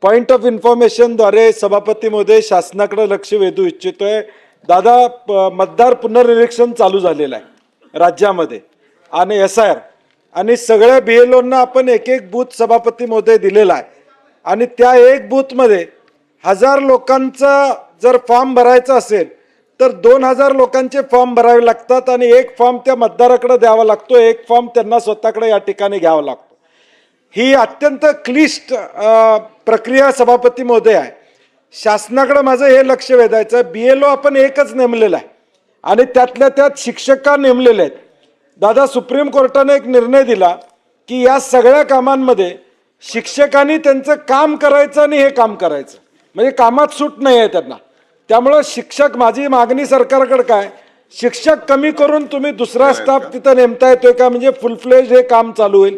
Point of इन्फॉर्मेशनद्वारे सभापती महोदय शासनाकडे लक्ष वेधू इच्छितोय. दादा, मतदार पुनर्निरीक्षण चालू झालेलं आहे राज्यामध्ये आणि SIR आणि सगळ्या BLOंना आपण एक एक बूथ सभापती महोदय दिलेला आहे आणि त्या एक बूथमध्ये 1000 लोकांचा जर फॉर्म भरायचा असेल तर 2000 लोकांचे फॉर्म भरावे लागतात आणि एक फॉर्म त्या मतदाराकडे द्यावा लागतो, एक फॉर्म त्यांना स्वतःकडे या ठिकाणी घ्यावा लागतो. ही अत्यंत क्लिष्ट प्रक्रिया सभापती महोदय आहे. शासनाकडे माझं हे लक्ष वेधायचं आहे. BLO आपण एकच नेमलेला आहे आणि त्यातल्या त्यात शिक्षका नेमलेले आहेत. दादा, सुप्रीम कोर्टाने एक निर्णय दिला की या सगळ्या कामांमध्ये शिक्षकांनी त्यांचं काम करायचं आणि हे काम करायचं, म्हणजे कामात सूट नाही आहे त्यांना. त्यामुळं शिक्षक, माझी मागणी सरकारकडे काय, शिक्षक कमी करून तुम्ही दुसरा स्टाफ तिथं नेमता येतोय का, म्हणजे फुल फ्लेज हे काम चालू होईल.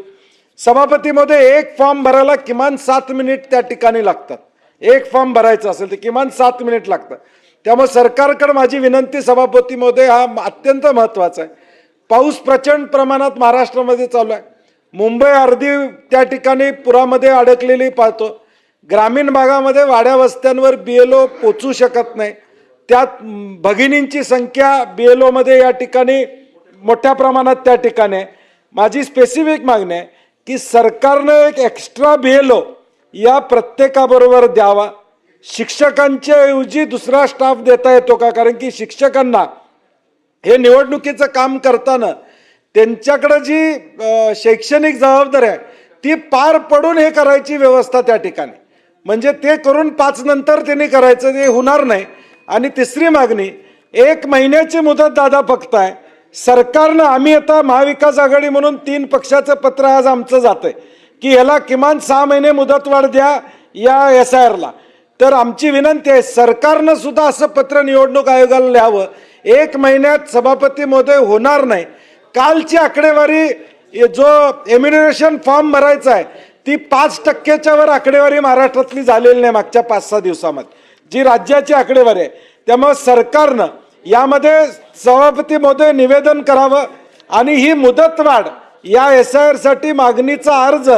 सभापती मध्ये एक फॉर्म भरायला किमान 7 मिनिट त्या ठिकाणी लागतात. एक फॉर्म भरायचा असेल तर किमान 7 मिनिट लागतात. त्यामुळे सरकारकडे माझी विनंती सभापती मध्ये हा अत्यंत महत्त्वाचा आहे. पाऊस प्रचंड प्रमाणात महाराष्ट्रामध्ये चालू आहे. मुंबई अर्धी त्या ठिकाणी पुरामध्ये अडकलेली पाहतो. ग्रामीण भागामध्ये वाड्या वस्त्यांवर BLO पोचू शकत नाही. त्यात भगिनींची संख्या BLO मध्ये या ठिकाणी मोठ्या प्रमाणात त्या ठिकाणी आहे. माझी स्पेसिफिक मागणी आहे की सरकारनं एक एक्स्ट्रा BLO या प्रत्येकाबरोबर द्यावा. शिक्षकांच्या ऐवजी दुसरा स्टाफ देता येतो का, कारण की शिक्षकांना हे निवडणुकीचं काम करताना त्यांच्याकडे जी शैक्षणिक जबाबदारी आहे ती पार पडून हे करायची व्यवस्था त्या ठिकाणी, म्हणजे ते करून 5 नंतर त्यांनी करायचं, ते होणार नाही. आणि तिसरी मागणी, 1 महिन्याची मुदत दादा फक्त आहे. सरकारनं, आम्ही आता महाविकास आघाडी म्हणून 3 पक्षाचं पत्र आज आमचं जातंय की याला किमान 6 महिने मुदतवाढ द्या या SIRला. तर आमची विनंती आहे, सरकारनं सुद्धा असं पत्र निवडणूक आयोगाला लिहावं. 1 महिन्यात सभापती महोदय होणार नाही. कालची आकडेवारी, जो एम्युनिरेशन फॉर्म भरायचा आहे ती 5%च्या वर आकडेवारी महाराष्ट्रातली झालेली नाही मागच्या 5-6 दिवसामध्ये, जी राज्याची आकडेवारी आहे. त्यामुळे सरकारनं यामध्ये सभापती महोदय निवेदन करावं आणि ही मुदतवाढ या SIR साठी मागणीचा अर्ज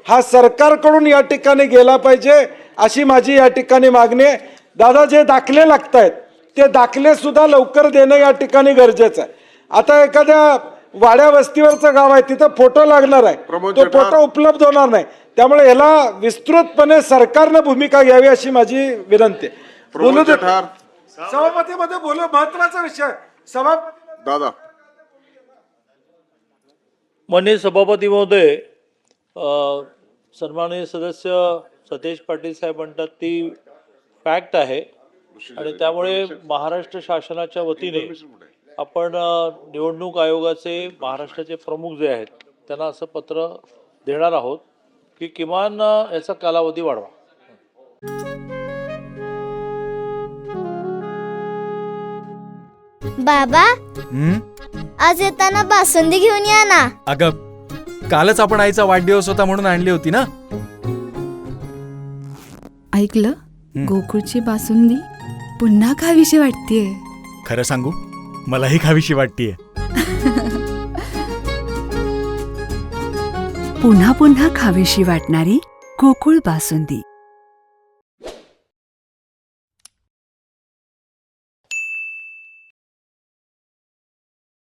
हा सरकारकडून या ठिकाणी गेला पाहिजे, अशी माझी या ठिकाणी मागणी आहे. दादा, जे दाखले लागत आहेत ते दाखले सुद्धा लवकर देणं या ठिकाणी गरजेचं आहे. आता एखाद्या वाड्या वस्तीवरचं गाव आहे, तिथं फोटो लागणार आहे, तो फोटो उपलब्ध होणार नाही. त्यामुळे याला विस्तृतपणे सरकारनं भूमिका घ्यावी अशी माझी विनंती आहे. बोलू दे सभापती मध्ये, बोलू, महत्वाचा विषय. सभापती दादा, माननीय सभापती महोदय, सन्माननीय सदस्य सतेज पाटील साहेब म्हणतात ती फॅक्ट आहे आणि त्यामुळे महाराष्ट्र शासनाच्या वतीने आपण निवडणूक आयोगाचे महाराष्ट्राचे प्रमुख जे आहेत त्यांना असं पत्र देणार आहोत की किमान याचा कालावधी वाढवा. बाबा, आज येताना बासुंदी घेऊन या ना. अगं, कालच आपण आईचा वाढदिवस होता म्हणून आणली होती ना. ऐकलं, गोकुळची बासुंदी पुन्हा खावीशी वाटतेय. खरं सांगू, मलाही खावीशी वाटतेय. पुन्हा पुन्हा खावीशी वाटणारी गोकुळ बासुंदी.